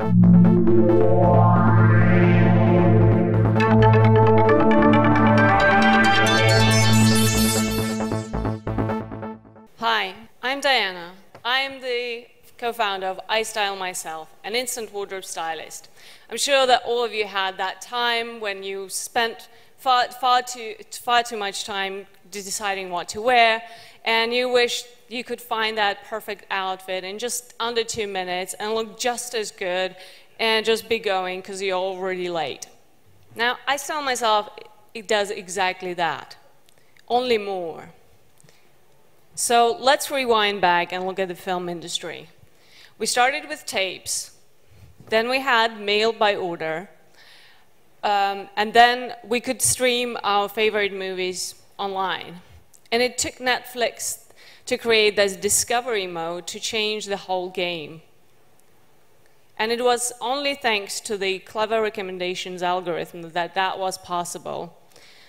Hi, I'm Diana. I'm the co-founder of IStyleMyself, an instant wardrobe stylist. I'm sure that all of you had that time when you spent far too much time deciding what to wear, and you wish you could find that perfect outfit in just under 2 minutes and look just as good and just be going because you're already late. Now, IStyleMyself, it does exactly that, only more. So let's rewind back and look at the film industry. We started with tapes, then we had mail by order, and then we could stream our favorite movies online. And it took Netflix to create this discovery mode to change the whole game. And it was only thanks to the clever recommendations algorithm that was possible,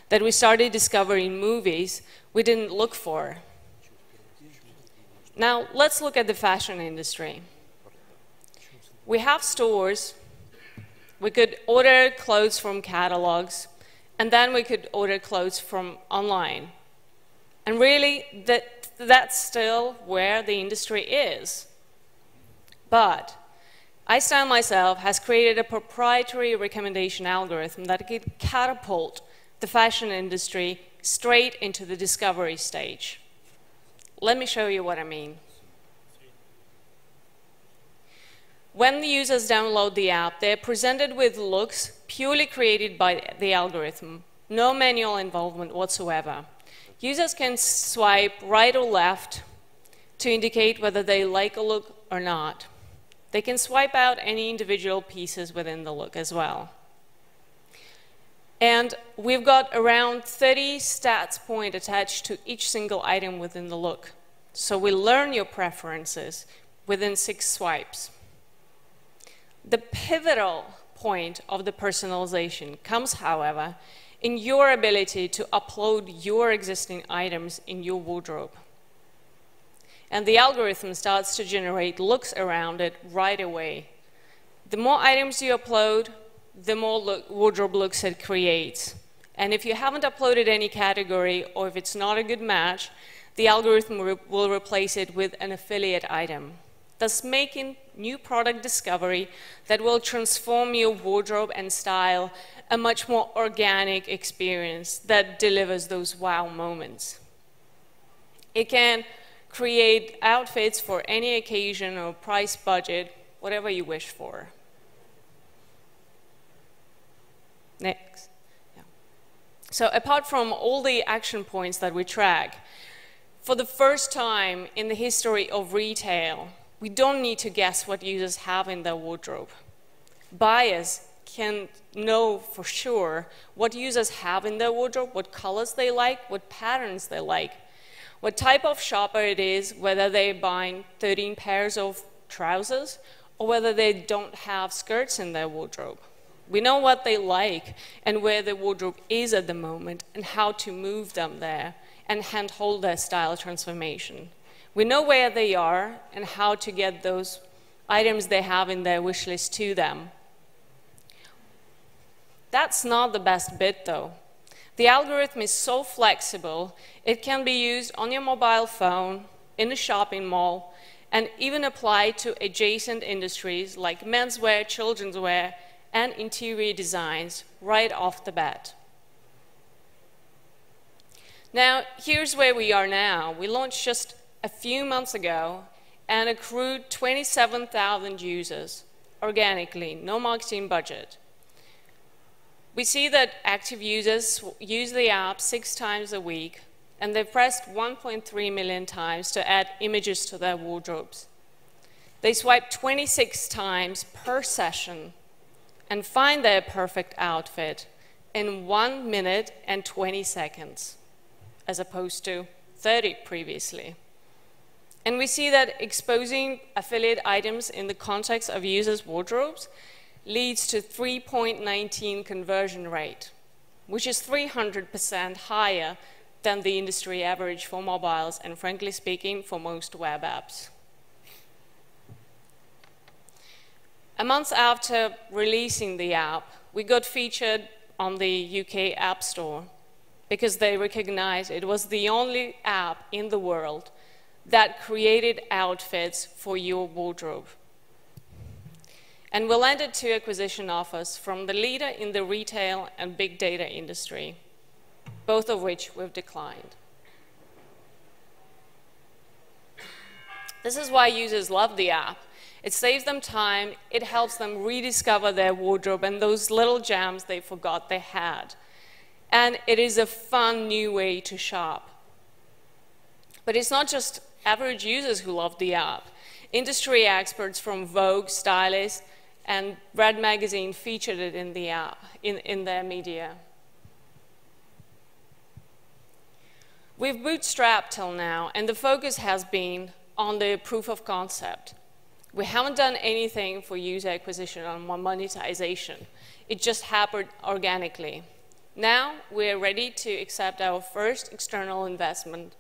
that we started discovering movies we didn't look for. Now, let's look at the fashion industry. We have stores. We could order clothes from catalogs, and then we could order clothes from online. And really, that's still where the industry is. But IStyleMyself has created a proprietary recommendation algorithm that could catapult the fashion industry straight into the discovery stage. Let me show you what I mean. When the users download the app, they're presented with looks purely created by the algorithm, no manual involvement whatsoever. Users can swipe right or left to indicate whether they like a look or not. They can swipe out any individual pieces within the look as well. And we've got around 30 stats points attached to each single item within the look. So we learn your preferences within 6 swipes. The pivotal point of the personalization comes, however, in your ability to upload your existing items in your wardrobe. And the algorithm starts to generate looks around it right away. The more items you upload, the more wardrobe looks it creates. And if you haven't uploaded any category, or if it's not a good match, the algorithm will replace it with an affiliate item, thus making new product discovery that will transform your wardrobe and style a much more organic experience that delivers those wow moments. It can create outfits for any occasion or price budget, whatever you wish for. Next. Yeah. So apart from all the action points that we track, for the first time in the history of retail, we don't need to guess what users have in their wardrobe. Buyers can know for sure what users have in their wardrobe, what colors they like, what patterns they like, what type of shopper it is, whether they're buying 13 pairs of trousers or whether they don't have skirts in their wardrobe. We know what they like and where the wardrobe is at the moment and how to move them there and handhold their style transformation. We know where they are and how to get those items they have in their wish list to them. That's not the best bit, though. The algorithm is so flexible, it can be used on your mobile phone, in a shopping mall, and even applied to adjacent industries like menswear, children's wear, and interior designs right off the bat. Now, here's where we are now. We launched just a few months ago and accrued 27,000 users organically, no marketing budget. We see that active users use the app 6 times a week, and they've pressed 1.3 million times to add images to their wardrobes. They swipe 26 times per session and find their perfect outfit in 1 minute and 20 seconds, as opposed to 30 previously. And we see that exposing affiliate items in the context of users' wardrobes leads to 3.19 conversion rate, which is 300% higher than the industry average for mobiles and, frankly speaking, for most web apps. A month after releasing the app, we got featured on the UK App Store because they recognized it was the only app in the world that created outfits for your wardrobe. And we landed 2 acquisition offers from the leader in the retail and big data industry, both of which we've declined. This is why users love the app. It saves them time, it helps them rediscover their wardrobe and those little gems they forgot they had. And it is a fun new way to shop. But it's not just average users who love the app. Industry experts from Vogue, Stylist, and Red Magazine featured it in the app, in their media. We've bootstrapped till now, and the focus has been on the proof of concept. We haven't done anything for user acquisition or monetization. It just happened organically. Now we're ready to accept our first external investment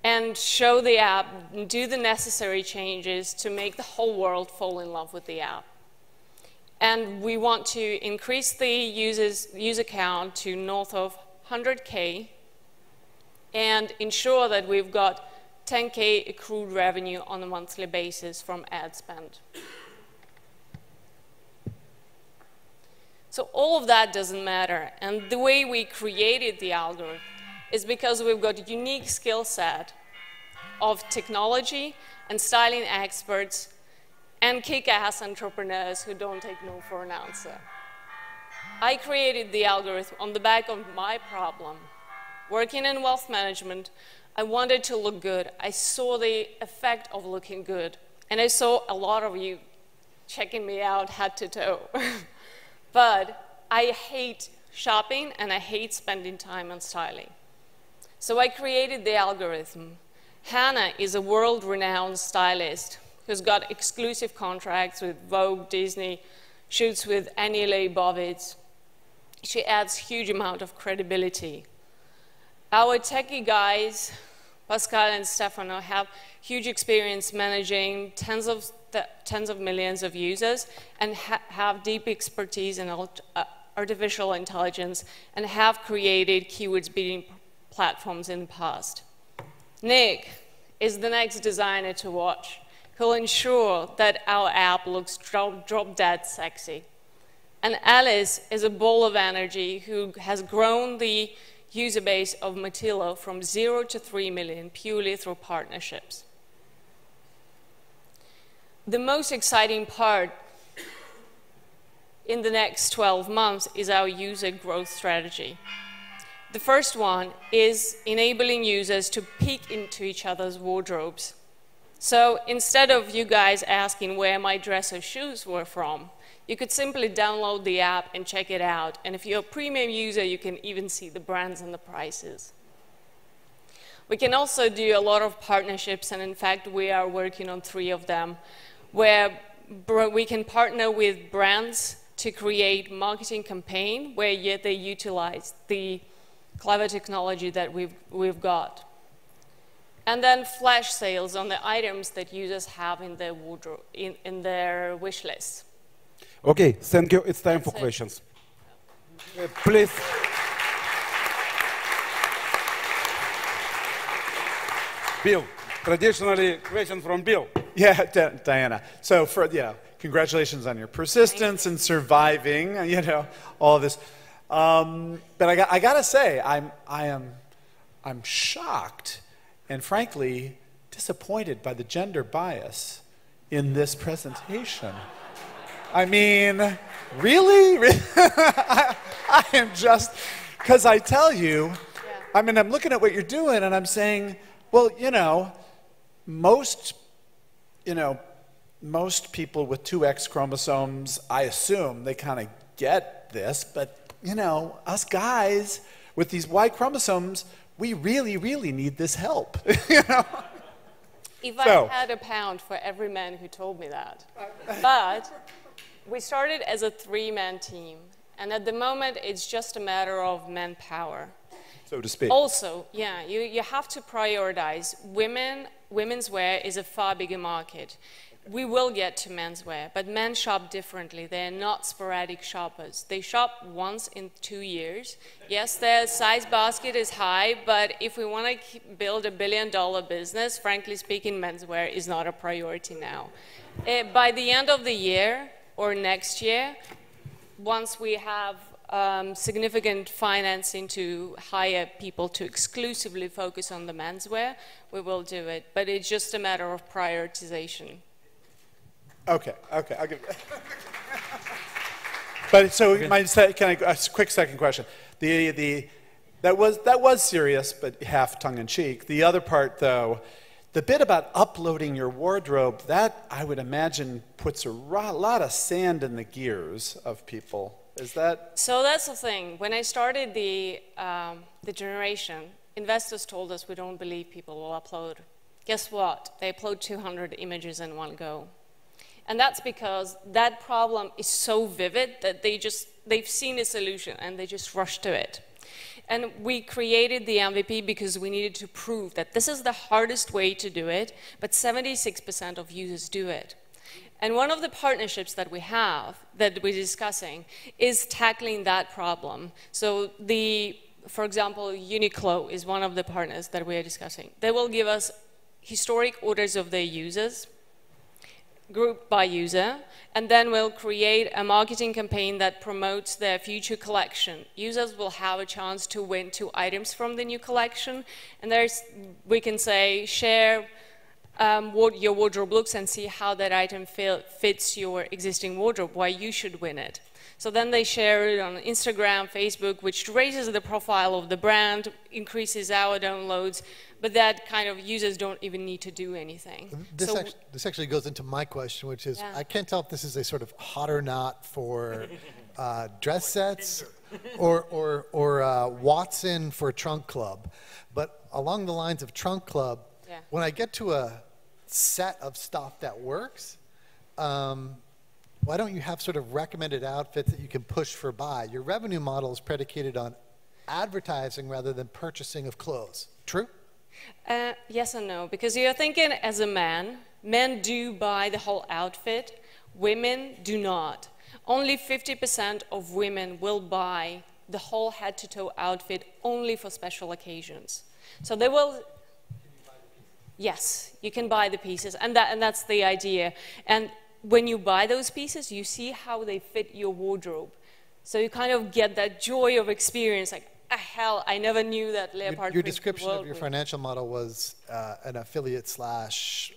and show the app and do the necessary changes to make the whole world fall in love with the app. And we want to increase the user count to north of 100K and ensure that we've got 10K accrued revenue on a monthly basis from ad spend. So all of that doesn't matter. And the way we created the algorithm is because we've got a unique skill set of technology and styling experts and kick-ass entrepreneurs who don't take no for an answer. I created the algorithm on the back of my problem. Working in wealth management, I wanted to look good. I saw the effect of looking good. And I saw a lot of you checking me out head to toe. But I hate shopping and I hate spending time on styling. So I created the algorithm. Hannah is a world-renowned stylist who's got exclusive contracts with Vogue, Disney, shoots with Annie Leibovitz. She adds huge amount of credibility. Our techie guys, Pascal and Stefano, have huge experience managing tens of millions of users and have deep expertise in artificial intelligence and have created keywords bidding platforms in the past. Nick is the next designer to watch, who'll ensure that our app looks drop-dead sexy. And Alice is a ball of energy who has grown the user base of Matillo from 0 to 3 million purely through partnerships. The most exciting part in the next 12 months is our user growth strategy. The first one is enabling users to peek into each other's wardrobes. So instead of you guys asking where my dress or shoes were from, you could simply download the app and check it out. And if you're a premium user, you can even see the brands and the prices. We can also do a lot of partnerships, and in fact, we are working on 3 of them, where we can partner with brands to create marketing campaign where yet they utilize the clever technology that we've got. And then flash sales on the items that users have in their wardrobe, in their wish lists. Okay, thank you. It's time for questions. Please. Bill, traditionally, question from Bill. Yeah, Diana. So, congratulations on your persistence and surviving, all of this. But I gotta say, I'm shocked and frankly disappointed by the gender bias in this presentation. I mean, really? I am just, because I tell you, I mean, I'm looking at what you're doing and I'm saying, well, most people with 2X chromosomes, I assume they kind of get this, but, us guys with these Y chromosomes, we really, really need this help, If I had a pound for every man who told me that. But we started as a 3-man team, and at the moment, it's just a matter of manpower. So to speak. Also, yeah, you have to prioritize. Women's wear is a far bigger market. we will get to menswear, but men shop differently. They're not sporadic shoppers. They shop once in 2 years. Yes, their size basket is high, but if we want to build a billion-dollar business, frankly speaking, menswear is not a priority now. By the end of the year or next year, once we have significant financing to hire people to exclusively focus on the menswear, we will do it. But it's just a matter of prioritization. Okay, okay, I'll give. But so, a quick second question? That was serious, but half tongue in cheek. The other part, though, the bit about uploading your wardrobe, that I would imagine puts a lot of sand in the gears of people. Is that? So that's the thing. When I started the generation, investors told us we don't believe people will upload. Guess what? They upload 200 images in one go. And that's because that problem is so vivid that they've seen a solution and they just rush to it. And we created the MVP because we needed to prove that this is the hardest way to do it, but 76% of users do it. And one of the partnerships that we have, that we're discussing, is tackling that problem. So for example, Uniqlo is one of the partners that we are discussing. They will give us historic orders of their users, grouped by user, and then we'll create a marketing campaign that promotes their future collection. Users will have a chance to win 2 items from the new collection, and we can say, share what your wardrobe looks and see how that item fits your existing wardrobe, why you should win it. So then they share it on Instagram, Facebook, which raises the profile of the brand, increases our downloads, but that kind of users don't even need to do anything. This actually goes into my question, which is, I can't tell if this is a sort of hot or not for dress sets or Watson for Trunk Club, but along the lines of Trunk Club, when I get to a set of stuff that works, why don't you have sort of recommended outfits that you can push for buy? Your revenue model is predicated on advertising rather than purchasing of clothes. True? Yes and no, because you're thinking as a man, men do buy the whole outfit, women do not. Only 50% of women will buy the whole head-to-toe outfit only for special occasions. So they will. Yes, you can buy the pieces, and that's the idea. And when you buy those pieces, you see how they fit your wardrobe. So you kind of get that joy of experience, like, hell, I never knew that leopard. Your description of your financial model was an affiliate slash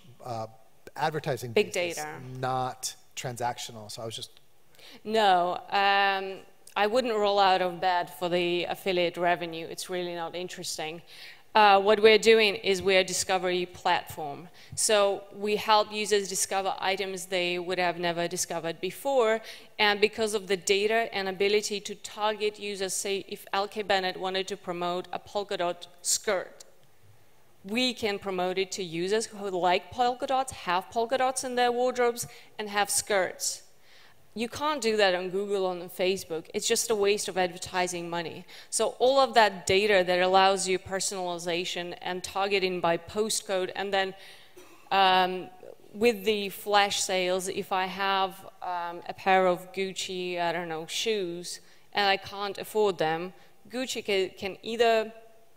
advertising big basis, data, not transactional. So I was just. No, I wouldn't roll out of bed for the affiliate revenue. It's really not interesting. What we're doing is we're a discovery platform. So we help users discover items they would have never discovered before. And because of the data and ability to target users, say if LK Bennett wanted to promote a polka dot skirt, we can promote it to users who like polka dots, have polka dots in their wardrobes, and have skirts. You can't do that on Google or on Facebook. It's just a waste of advertising money. So all of that data that allows you personalization and targeting by postcode, and then with the flash sales, if I have a pair of Gucci, I don't know, shoes, and I can't afford them, Gucci can either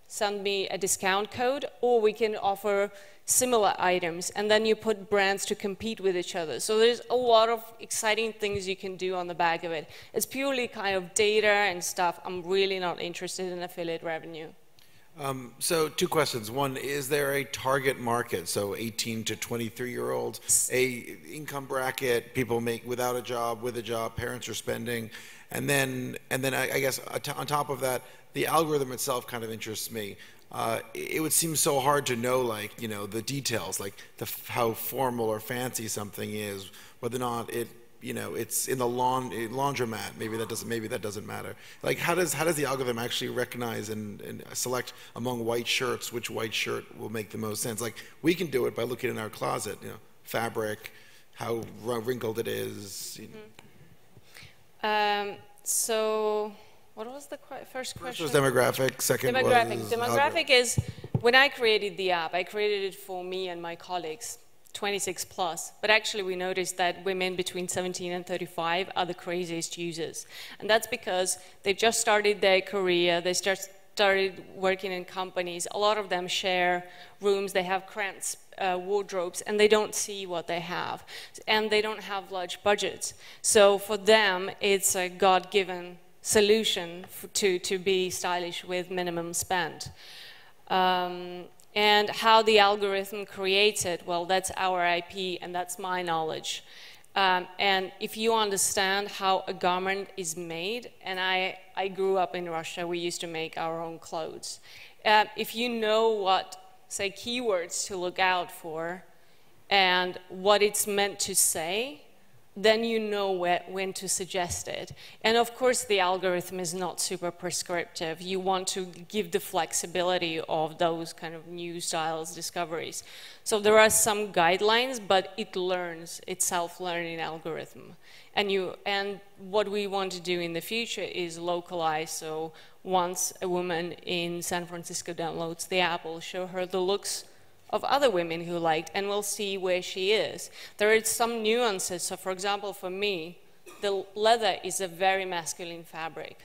send me a discount code, or we can offer similar items, and then you put brands to compete with each other. So there's a lot of exciting things you can do on the back of it. It's purely kind of data and stuff. I'm really not interested in affiliate revenue. So 2 questions. One, is there a target market? So 18 to 23-year-olds, a income bracket, people make without a job, with a job, parents are spending, and then I guess on top of that, the algorithm itself kind of interests me. It would seem so hard to know, like, you know, the details, like how formal or fancy something is, whether or not it, you know, it's in the laundromat. Maybe that doesn't matter. Like, how does the algorithm actually recognize and select among white shirts which white shirt will make the most sense? Like, we can do it by looking in our closet, you know, fabric, how wrinkled it is. You know. So. What was the first question? First was demographic, second was Demographic is, when I created the app, I created it for me and my colleagues 26 plus, but actually we noticed that women between 17 and 35 are the craziest users. And that's because they've just started their career, they started working in companies. A lot of them share rooms, they have cramped wardrobes, and they don't see what they have. And they don't have large budgets. So for them, it's a God-given solution to be stylish with minimum spend. And how the algorithm creates it, well, that's our IP, and that's my knowledge. And if you understand how a garment is made, and I grew up in Russia, we used to make our own clothes. If you know what, say, keywords to look out for, and what it's meant to say, then you know when to suggest it. And of course, the algorithm is not super prescriptive. You want to give the flexibility of those kind of new styles discoveries. So there are some guidelines, but it learns, it's self-learning algorithm. And what we want to do in the future is localize. So once a woman in San Francisco downloads the app, we'll show her the looks of other women who liked, and we'll see where she is. There are some nuances. So for example, for me, the leather is a very masculine fabric.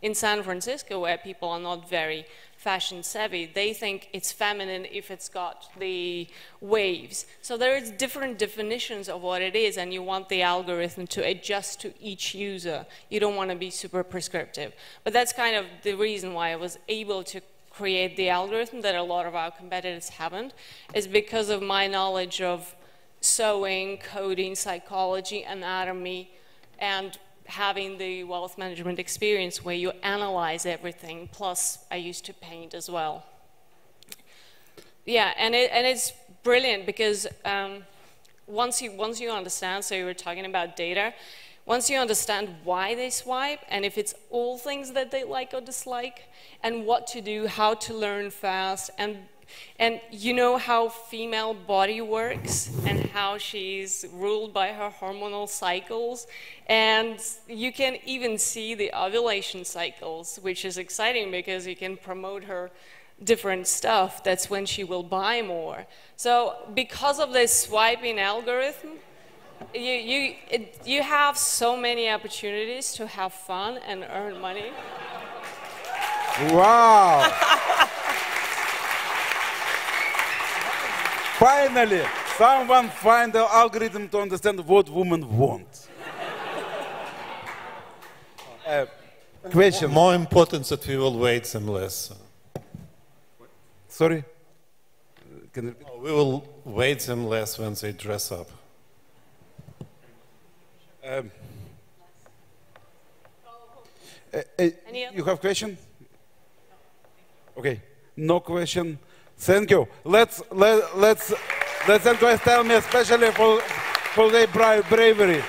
In San Francisco, where people are not very fashion savvy, they think it's feminine if it's got the waves. So there is different definitions of what it is, and you want the algorithm to adjust to each user. You don't want to be super prescriptive. But that's kind of the reason why I was able to create the algorithm that a lot of our competitors haven't, is because of my knowledge of sewing, coding, psychology, anatomy, and having the wealth management experience where you analyze everything, plus I used to paint as well. Yeah, and it's brilliant because once you understand, so you were talking about data, once you understand why they swipe, and if it's all things that they like or dislike, and what to do, how to learn fast, and you know how female body works, and how she's ruled by her hormonal cycles, and you can even see the ovulation cycles, which is exciting because you can promote her different stuff. That's when she will buy more. So because of this swiping algorithm, you have so many opportunities to have fun and earn money. Wow! Finally, someone find the algorithm to understand what women want. Question. More important that we will wait them less. Sorry? Can you... We will wait them less when they dress up. You have question? Okay, no question. Thank you. Let's encourage me especially for their bravery.